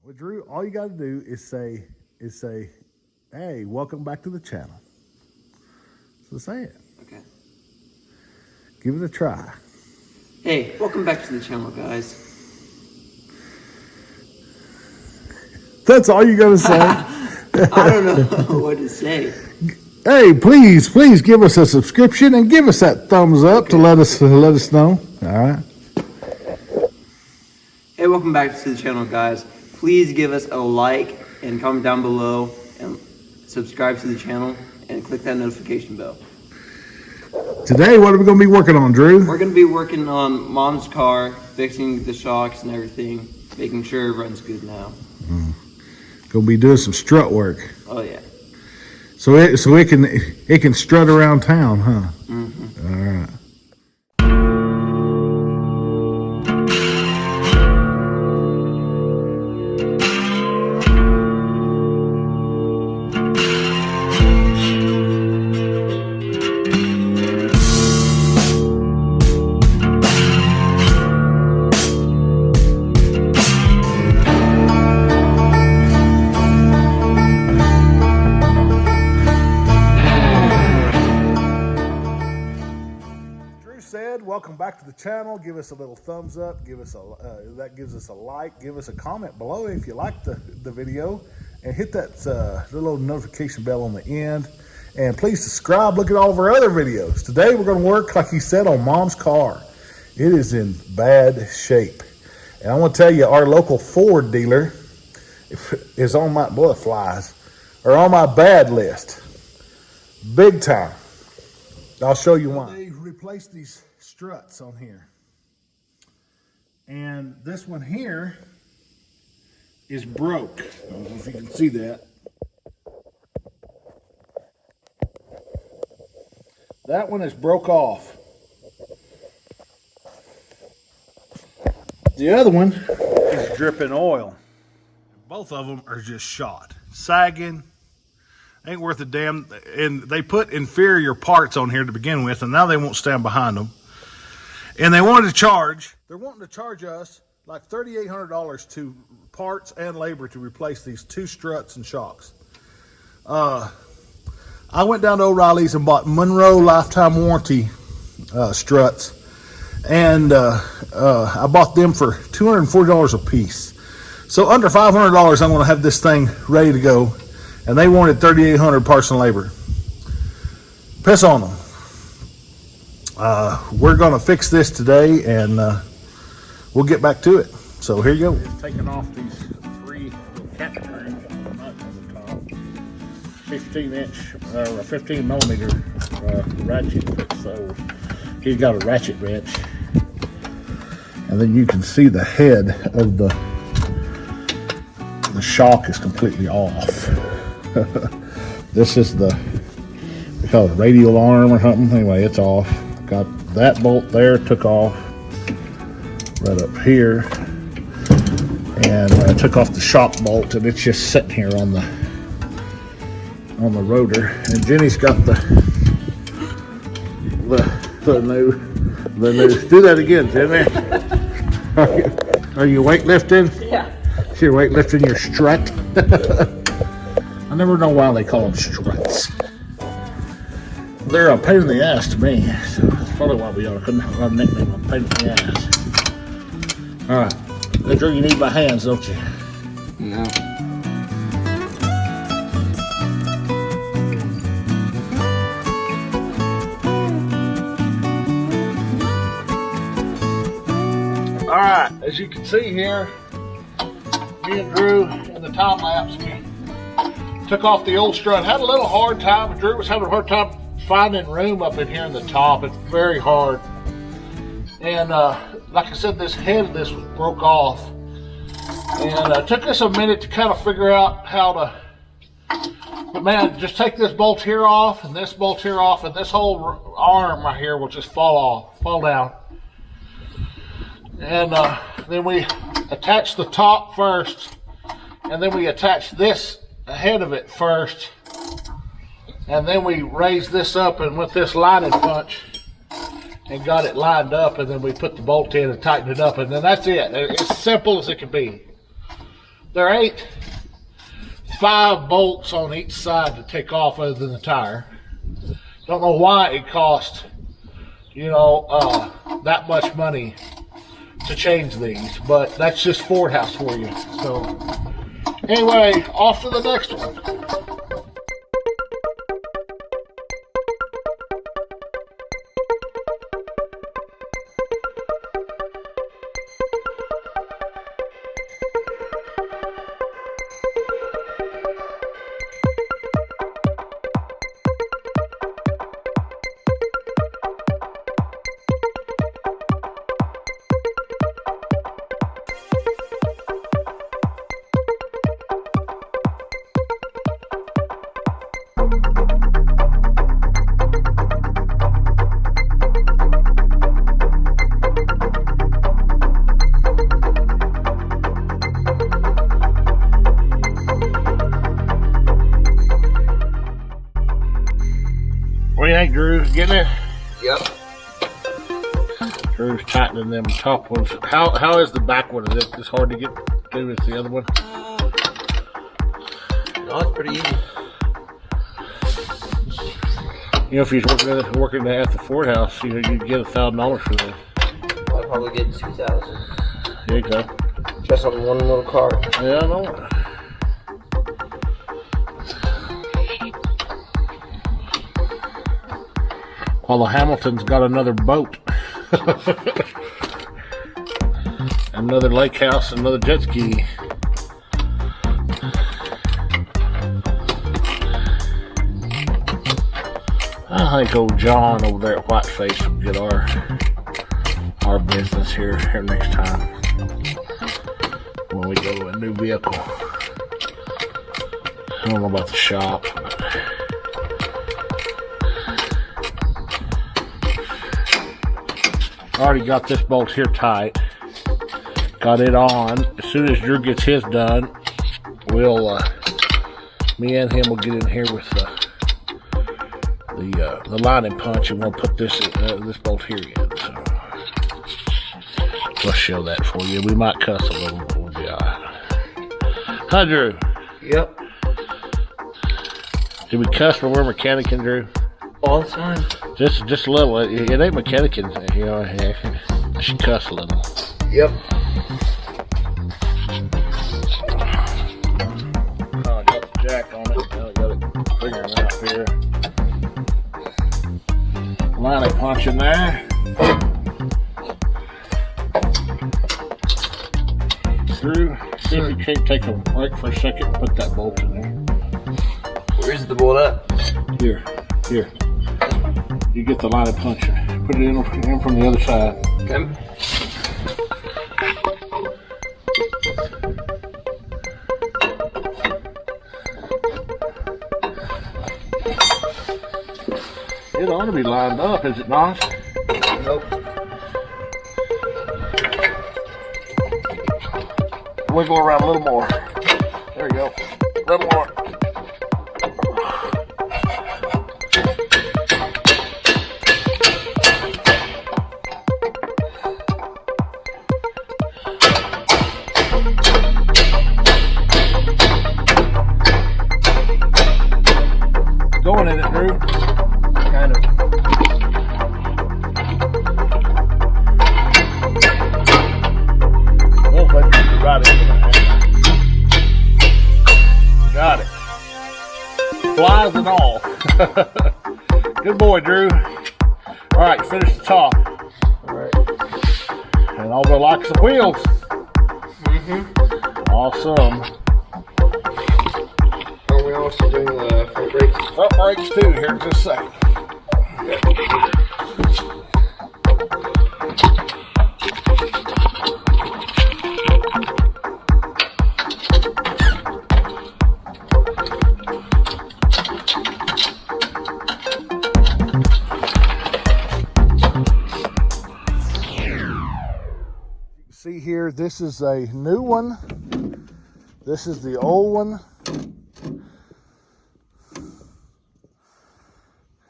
Well, Drew, all you got to do is say, hey, welcome back to the channel. So say it. Okay. Give it a try. Hey, welcome back to the channel, guys. That's all you got to say? I don't know what to say. Hey, please give us a subscription and give us that thumbs up to let us know. All right. Hey, welcome back to the channel, guys. Please give us a like and comment down below and subscribe to the channel and click that notification bell. Today, what are we going to be working on, Drew? We're going to be working on Mom's car, fixing the shocks and everything, making sure it runs good now. Going to be doing some strut work. Oh yeah. So it can strut around town, huh? Mm-hmm. All right. Welcome back to the channel. Give us a little thumbs up. That gives us a like. Give us a comment below if you like the video, and hit that little notification bell on the end. And please subscribe. Look at all of our other videos. Today we're going to work, like he said, on Mom's car. It is in bad shape, and I want to tell you, our local Ford dealer is on my on my bad list, big time. I'll show you why. They replaced these struts on here, and this one here is broke. I don't know if you can see that. That one is broke off. The other one is dripping oil. Both of them are just shot, sagging. Ain't worth a damn. And they put inferior parts on here to begin with, and now they won't stand behind them. And they're wanting to charge us like $3,800 to parts and labor to replace these two struts and shocks. I went down to O'Reilly's and bought Monroe lifetime warranty struts, and I bought them for $240 a piece. So under $500, I'm going to have this thing ready to go. And they wanted $3,800 parts and labor. Piss on them. We're going to fix this today, and we'll get back to it. So here you go. Just taking off these three cap screws nuts on the top. 15 millimeter ratchet. So he's got a ratchet wrench, and then you can see the head of the shock is completely off. This is we call it radial arm or something. Anyway, it's off. Got that bolt there, took off right up here, and I took off the shock bolt, and it's just sitting here on the rotor. And Jenny's got the new. Do that again, Jenny. Are you weightlifting? Yeah. You're weightlifting your strut. I never know why they call them struts. They're a pain in the ass to me, so that's probably why we couldn't have a nickname of pain in the ass. All right, Drew, you need my hands, don't you? No. All right, as you can see here, me and Drew in the time lapse, we took off the old strut. Had a little hard time. Drew was having a hard time finding room up in here in the top. It's very hard. And like I said, this head of this was broke off. And it took us a minute to kind of figure out how to, but man, just take this bolt here off and this bolt here off, and this whole arm right here will just fall down. And then we attach the top first, and then we attach this head of it first, and then we raise this up and with this lining punch and got it lined up, and then we put the bolt in and tighten it up, and then that's it. It's simple as it can be. there ain't 5 bolts on each side to take off other than the tire. Don't know why it cost, you know, that much money to change these, but that's just Ford House for you. So anyway, off to the next one. What do you think, Drew? Getting it? Yep. Drew's tightening them top ones. How is the back one? Is it as hard to get through as the other one? No, it's pretty easy. You know, if he's working at the Ford House, you know, you'd get $1,000 for that. I'd probably get 2,000. There you go. Just on one little car. Yeah, I know. While the Hamilton's got another boat. Another lake house, another jet ski. I think old John over there at Whiteface will get our business here next time when we go to a new vehicle. I don't know about the shop, but I already got this bolt here tight. Got it on. As soon as Drew gets his done, we'll me and him will get in here with the lining punch, and we'll put this bolt here in. So we'll show that for you. We might cuss a little, but we'll be alright. Hi, Drew. Yep. Did we cuss when we're mechanicing, Drew? All the time. Just a little. It ain't mechanicing, you know. I should cuss a little. Yep. Oh, I got the jack on it. Now I got it figuring out here. Line punch in there. Drew, see if you can't take a break for a second and put that bolt in there. Where's the bolt at? Here. You get the line puncher. Put it in from the other side. Okay. It ought to be lined up, is it not? Nope. Wiggle around a little more. There you go. A little more. Going in it, Drew. Kind of. Well, if I keep it right into that. Got it. Flies and all. Good boy, Drew. All right, finish the top. All right. And all the locks and wheels. Awesome. Are we also doing the front brakes? Front brakes too, here in just a second. See here, this is a new one. This is the old one.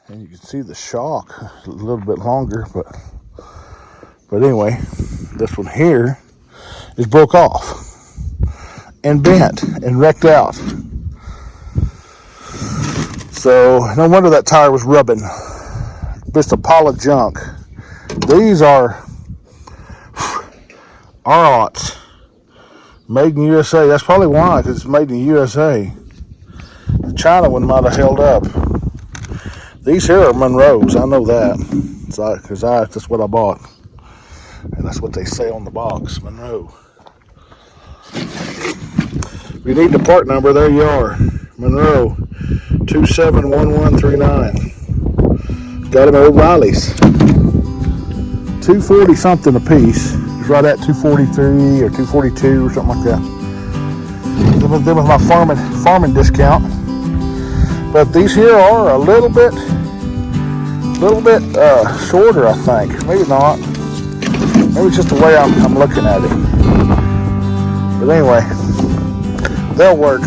And you can see the shock a little bit longer, but anyway, this one here is broke off. and bent and wrecked out. So no wonder that tire was rubbing. Just a pile of junk. These are aughts. Made in USA. That's probably why, because it's made in USA. The China one might have held up. These here are Monroe's. I know that. Because that's what I bought. And that's what they say on the box. Monroe. If you need the part number, there you are. Monroe 271139. Got them at O'Reilly's. $240 something a piece. It's right at $243 or $242 or something like that. Them with my farming discount. But these here are a little bit shorter, I think. Maybe not. Maybe it's just the way I'm looking at it. But anyway, they'll work.